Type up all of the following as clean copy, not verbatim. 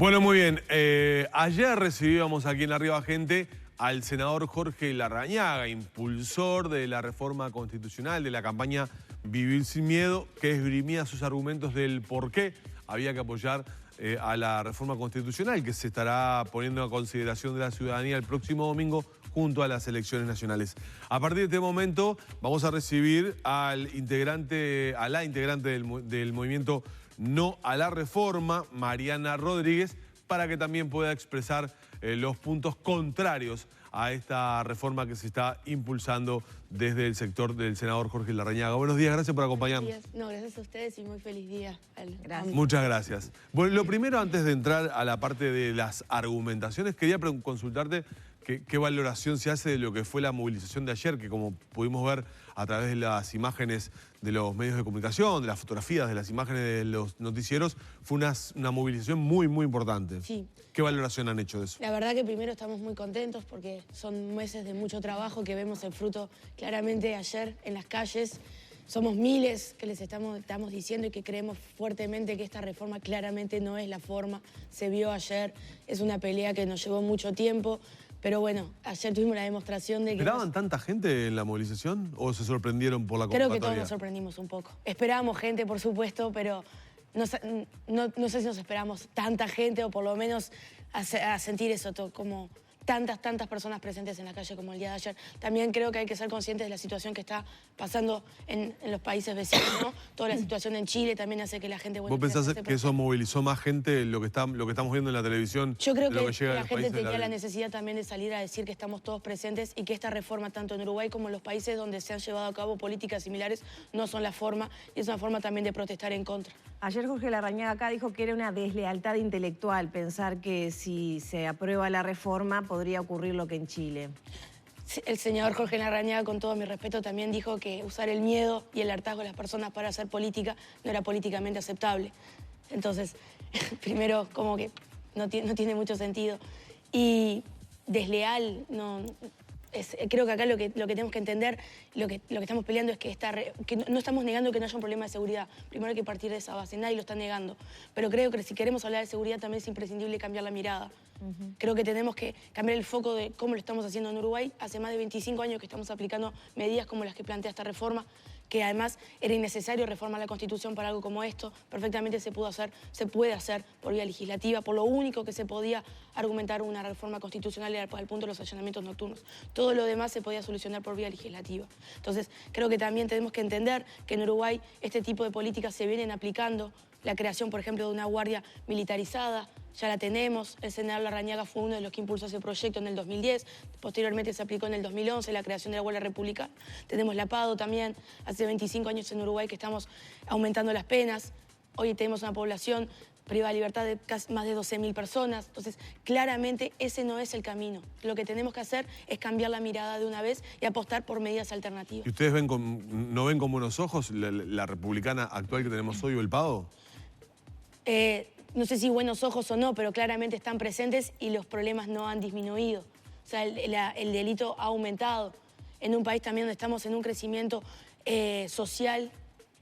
Bueno, muy bien. Ayer recibíamos aquí en La Riva Gente al senador Jorge Larrañaga, impulsor de la reforma constitucional, de la campaña Vivir Sin Miedo, que esgrimía sus argumentos del por qué había que apoyar a la reforma constitucional que se estará poniendo a consideración de la ciudadanía el próximo domingo junto a las elecciones nacionales. A partir de este momento vamos a recibir a la integrante del movimiento No a la Reforma, Mariana Rodríguez, para que también pueda expresar los puntos contrarios a esta reforma que se está impulsando desde el sector del senador Jorge Larrañaga. Buenos días, gracias por acompañarnos. Buenos días. No, gracias a ustedes y muy feliz día. Gracias. Muchas gracias. Bueno, lo primero, antes de entrar a la parte de las argumentaciones, quería consultarte qué valoración se hace de lo que fue la movilización de ayer, que como pudimos ver a través de las imágenes de los medios de comunicación, de las fotografías, de las imágenes de los noticieros, fue una movilización muy, muy importante. Sí. ¿Qué valoración han hecho de eso? La verdad que primero estamos muy contentos porque son meses de mucho trabajo que vemos el fruto claramente ayer en las calles. Somos miles que les estamos diciendo y que creemos fuertemente que esta reforma claramente no es la forma. Se vio ayer, es una pelea que nos llevó mucho tiempo. Pero bueno, ayer tuvimos la demostración de que... ¿Esperaban tanta gente en la movilización o se sorprendieron por la convocatoria? Creo que todos nos sorprendimos un poco. Esperábamos gente, por supuesto, pero no sé si nos esperamos tanta gente o por lo menos a sentir eso, como tantas personas presentes en la calle como el día de ayer. También creo que hay que ser conscientes de la situación que está pasando en los países vecinos, ¿no? Toda la situación en Chile también hace que la gente... Bueno, ¿Vos pensás que eso movilizó más gente lo que estamos viendo en la televisión? Yo creo que que la gente tenía la necesidad también de salir a decir que estamos todos presentes y que esta reforma, tanto en Uruguay como en los países donde se han llevado a cabo políticas similares, no son la forma y es una forma también de protestar en contra. Ayer Jorge Larrañaga acá dijo que era una deslealtad intelectual pensar que si se aprueba la reforma podría ocurrir lo que en Chile. El senador Jorge Larrañaga, con todo mi respeto, también dijo que usar el miedo y el hartazgo de las personas para hacer política no era políticamente aceptable. Entonces, primero, como que no tiene mucho sentido. Y desleal, no... creo que acá lo que tenemos que entender, lo que estamos peleando es que no estamos negando que no haya un problema de seguridad. Primero hay que partir de esa base, nadie lo está negando. Pero creo que si queremos hablar de seguridad también es imprescindible cambiar la mirada. Creo que tenemos que cambiar el foco de cómo lo estamos haciendo en Uruguay. Hace más de 25 años que estamos aplicando medidas como las que plantea esta reforma, que además era innecesario reformar la Constitución para algo como esto. Perfectamente se puede hacer por vía legislativa. Por lo único que se podía argumentar una reforma constitucional era el punto de los allanamientos nocturnos. Todo lo demás se podía solucionar por vía legislativa. Entonces, creo que también tenemos que entender que en Uruguay este tipo de políticas se vienen aplicando. La creación, por ejemplo, de una guardia militarizada, ya la tenemos. El senador Larrañaga fue uno de los que impulsó ese proyecto en el 2010. Posteriormente se aplicó en el 2011 la creación de la Guardia Republicana. Tenemos la PADO también. Hace 25 años en Uruguay que estamos aumentando las penas. Hoy tenemos una población privada de libertad de más de 12.000 personas. Entonces, claramente ese no es el camino. Lo que tenemos que hacer es cambiar la mirada de una vez y apostar por medidas alternativas. ¿Y ustedes no ven con buenos ojos la republicana actual que tenemos hoy o el PADO? No sé si buenos ojos o no, pero claramente están presentes y los problemas no han disminuido. O sea, el delito ha aumentado. En un país también donde estamos en un crecimiento social,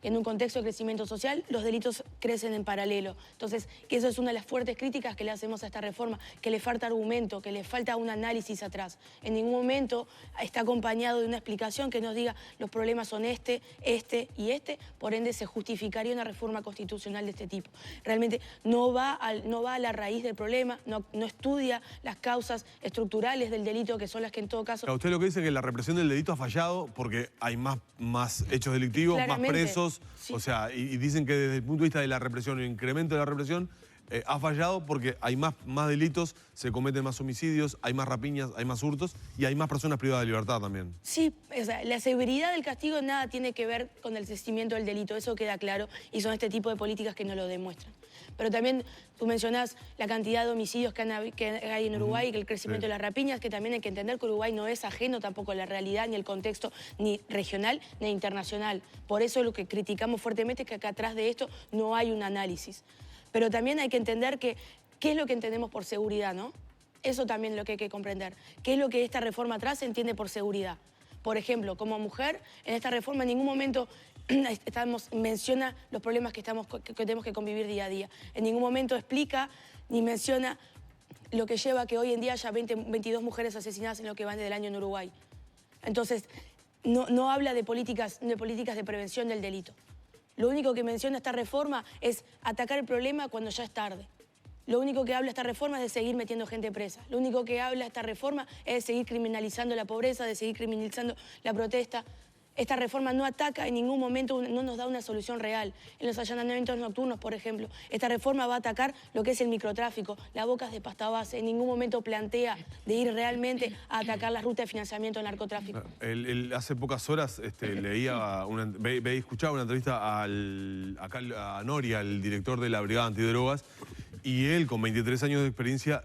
en un contexto de crecimiento social, los delitos crecen en paralelo. Entonces, que eso es una de las fuertes críticas que le hacemos a esta reforma, que le falta argumento, que le falta un análisis atrás. En ningún momento está acompañado de una explicación que nos diga los problemas son este y este, por ende se justificaría una reforma constitucional de este tipo. Realmente no va a la raíz del problema, no estudia las causas estructurales del delito, que son las que en todo caso... Claro, usted lo que dice es que la represión del delito ha fallado porque hay más hechos delictivos, Claramente. más presos. Sí. O sea, y dicen que desde el punto de vista de la represión, el incremento de la represión, ha fallado porque hay más delitos, se cometen más homicidios, hay más rapiñas, hay más hurtos y hay más personas privadas de libertad también. Sí, o sea, la severidad del castigo nada tiene que ver con el crecimiento del delito, eso queda claro, y son este tipo de políticas que nos lo demuestran. Pero también tú mencionás la cantidad de homicidios que hay en Uruguay, que el crecimiento de las rapiñas, que también hay que entender que Uruguay no es ajeno tampoco a la realidad ni el contexto ni regional ni internacional. Por eso lo que criticamos fuertemente es que acá atrás de esto no hay un análisis. Pero también hay que entender qué es lo que entendemos por seguridad, ¿no? Eso también es lo que hay que comprender. ¿Qué es lo que esta reforma atrás entiende por seguridad? Por ejemplo, como mujer, en esta reforma en ningún momento menciona los problemas que tenemos que convivir día a día. En ningún momento explica ni menciona lo que lleva a que hoy en día haya 22 mujeres asesinadas en lo que van del año en Uruguay. Entonces, no habla de políticas de prevención del delito. Lo único que menciona esta reforma es atacar el problema cuando ya es tarde. Lo único que habla esta reforma es de seguir metiendo gente presa. Lo único que habla esta reforma es de seguir criminalizando la pobreza, de seguir criminalizando la protesta. Esta reforma no ataca en ningún momento, no nos da una solución real. En los allanamientos nocturnos, por ejemplo, esta reforma va a atacar lo que es el microtráfico, las bocas de pasta base. En ningún momento plantea de ir realmente a atacar las rutas de financiamiento del narcotráfico. Hace pocas horas escuchaba una entrevista a Noria, el director de la Brigada Antidrogas, y él, con 23 años de experiencia,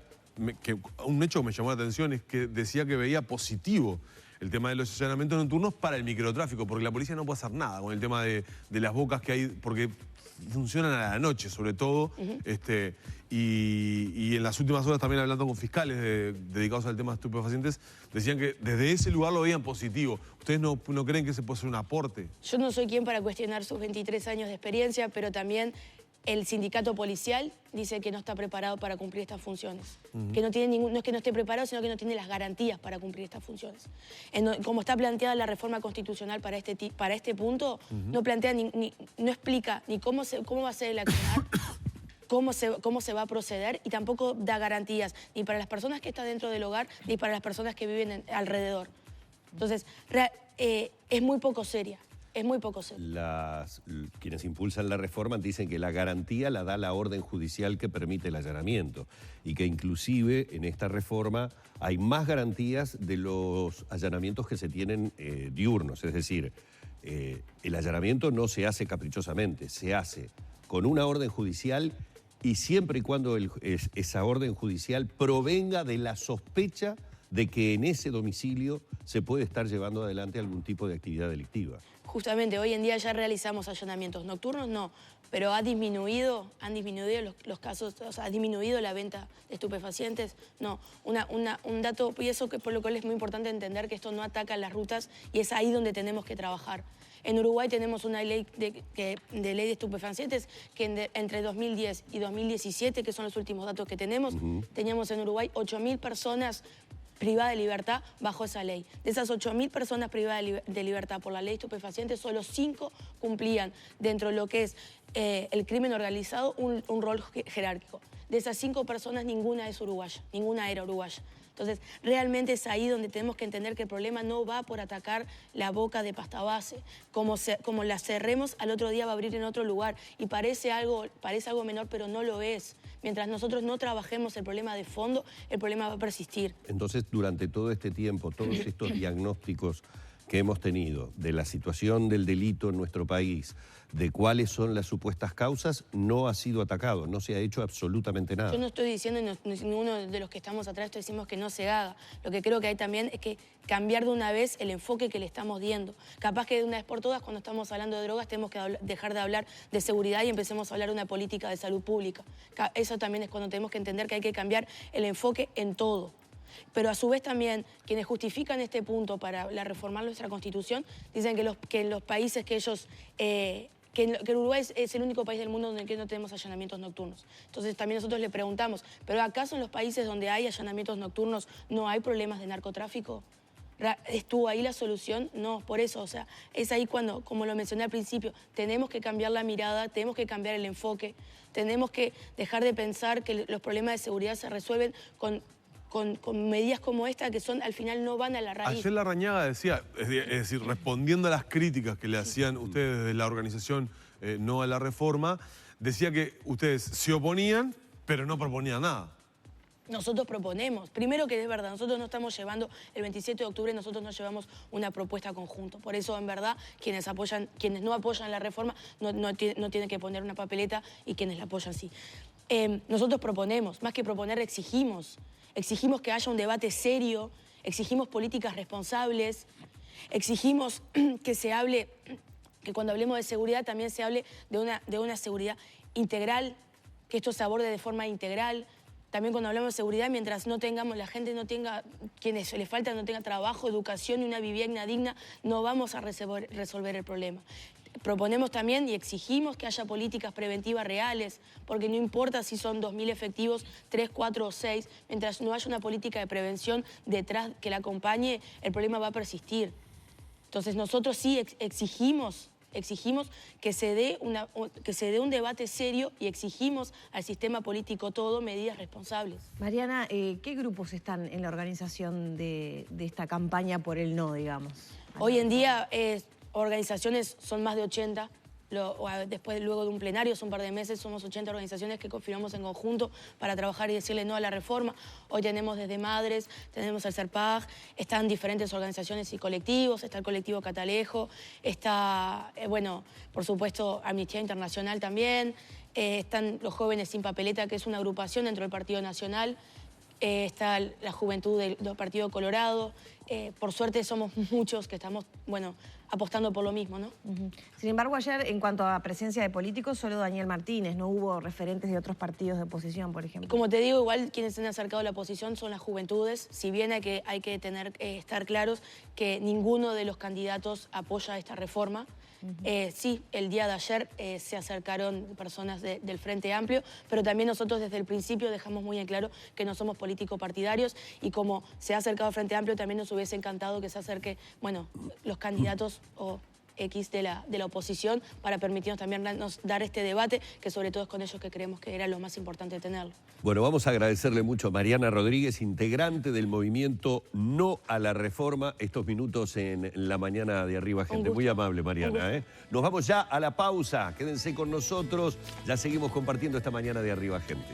un hecho que me llamó la atención es que decía que veía positivo el tema de los allanamientos nocturnos para el microtráfico, porque la policía no puede hacer nada con el tema de las bocas que hay, porque funcionan a la noche, sobre todo, y en las últimas horas también hablando con fiscales dedicados al tema de estupefacientes, decían que desde ese lugar lo veían positivo. ¿Ustedes no creen que ese puede ser un aporte? Yo no soy quien para cuestionar sus 23 años de experiencia, pero también el sindicato policial dice que no está preparado para cumplir estas funciones. Que no es que no esté preparado, sino que no tiene las garantías para cumplir estas funciones. Como está planteada la reforma constitucional para este punto, no plantea no explica ni cómo va a ser el accionar, cómo se va a proceder, y tampoco da garantías ni para las personas que están dentro del hogar ni para las personas que viven alrededor. Entonces, es muy poco seria. Es muy poco serio. Quienes impulsan la reforma dicen que la garantía la da la orden judicial que permite el allanamiento y que inclusive en esta reforma hay más garantías de los allanamientos que se tienen diurnos. Es decir, el allanamiento no se hace caprichosamente, se hace con una orden judicial y siempre y cuando esa orden judicial provenga de la sospecha de que en ese domicilio se puede estar llevando adelante algún tipo de actividad delictiva. Justamente, hoy en día ya realizamos allanamientos nocturnos, no, pero han disminuido los casos, o sea, ha disminuido la venta de estupefacientes, no. Un dato, y eso que por lo cual es muy importante entender que esto no ataca las rutas y es ahí donde tenemos que trabajar. En Uruguay tenemos una ley de ley de estupefacientes que entre 2010 y 2017, que son los últimos datos que tenemos, teníamos en Uruguay 8.000 personas privadas de libertad bajo esa ley. De esas 8.000 personas privadas de libertad por la ley de estupefacientes, solo 5 cumplían dentro de lo que es el crimen organizado un rol jerárquico. De esas 5 personas, ninguna es uruguaya, ninguna era uruguaya. Entonces, realmente es ahí donde tenemos que entender que el problema no va por atacar la boca de pasta base. Como la cerremos, al otro día va a abrir en otro lugar. Y parece algo menor, pero no lo es. Mientras nosotros no trabajemos el problema de fondo, el problema va a persistir. Entonces, durante todo este tiempo, todos estos diagnósticos que hemos tenido de la situación del delito en nuestro país, de cuáles son las supuestas causas, no ha sido atacado, no se ha hecho absolutamente nada. Yo no estoy diciendo, ninguno de los que estamos atrás decimos que no se haga. Lo que creo que hay también es que cambiar de una vez el enfoque que le estamos dando. Capaz que de una vez por todas, cuando estamos hablando de drogas, tenemos que dejar de hablar de seguridad y empecemos a hablar de una política de salud pública. Eso también es cuando tenemos que entender que hay que cambiar el enfoque en todo. Pero a su vez también, quienes justifican este punto para reformar nuestra Constitución, dicen que en los países que ellos... que Uruguay es el único país del mundo donde no tenemos allanamientos nocturnos. Entonces también nosotros le preguntamos, ¿pero acaso en los países donde hay allanamientos nocturnos no hay problemas de narcotráfico? ¿Estuvo ahí la solución? No, por eso, o sea, es ahí cuando, como lo mencioné al principio, tenemos que cambiar la mirada, tenemos que cambiar el enfoque, tenemos que dejar de pensar que los problemas de seguridad se resuelven con medidas como esta que al final no van a la raíz. Ayer Larrañaga decía, es decir, respondiendo a las críticas que le hacían ustedes desde la organización No a la Reforma, decía que ustedes se oponían, pero no proponían nada. Nosotros proponemos. Primero que es verdad, nosotros no estamos llevando, el 27 de octubre nosotros no llevamos una propuesta conjunto. Por eso, en verdad, quienes no apoyan la reforma no tienen que poner una papeleta y quienes la apoyan sí. Nosotros proponemos, más que proponer exigimos. Exigimos que haya un debate serio, exigimos políticas responsables, exigimos que se hable, que cuando hablemos de seguridad también se hable de una seguridad integral, que esto se aborde de forma integral, también cuando hablamos de seguridad, mientras no tengamos, la gente no tenga, quienes le falta no tenga trabajo, educación y una vivienda digna, no vamos a resolver el problema. Proponemos también y exigimos que haya políticas preventivas reales, porque no importa si son 2.000 efectivos, 3, 4 o 6, mientras no haya una política de prevención detrás que la acompañe, el problema va a persistir. Entonces nosotros sí exigimos que se dé un debate serio y exigimos al sistema político todo medidas responsables. Mariana, ¿qué grupos están en la organización de esta campaña por el no, digamos? Hoy en día organizaciones son más de 80. Luego de un plenario, hace un par de meses, somos 80 organizaciones que confirmamos en conjunto para trabajar y decirle no a la reforma. Hoy tenemos desde Madres, tenemos el CERPAG, están diferentes organizaciones y colectivos, está el colectivo Catalejo, está, bueno, por supuesto, Amnistía Internacional también, están los Jóvenes Sin Papeleta, que es una agrupación dentro del Partido Nacional, está la Juventud del Partido Colorado. Por suerte somos muchos que estamos, bueno, apostando por lo mismo, ¿no? Sin embargo, ayer, en cuanto a presencia de políticos, solo Daniel Martínez, no hubo referentes de otros partidos de oposición, por ejemplo. Como te digo, igual quienes se han acercado a la oposición son las juventudes, si bien hay que estar claros que ninguno de los candidatos apoya esta reforma. Sí, el día de ayer se acercaron personas del Frente Amplio, pero también nosotros desde el principio dejamos muy en claro que no somos políticos partidarios y como se ha acercado el Frente Amplio, también nos hubiese encantado que se acerque, bueno, los candidatos o X de la oposición para permitirnos también dar este debate, que sobre todo es con ellos que creemos que era lo más importante tenerlo. Bueno, vamos a agradecerle mucho a Mariana Rodríguez, integrante del movimiento No a la Reforma, estos minutos en la mañana de Arriba Gente. Muy amable, Mariana. Nos vamos ya a la pausa. Quédense con nosotros. Ya seguimos compartiendo esta mañana de Arriba Gente.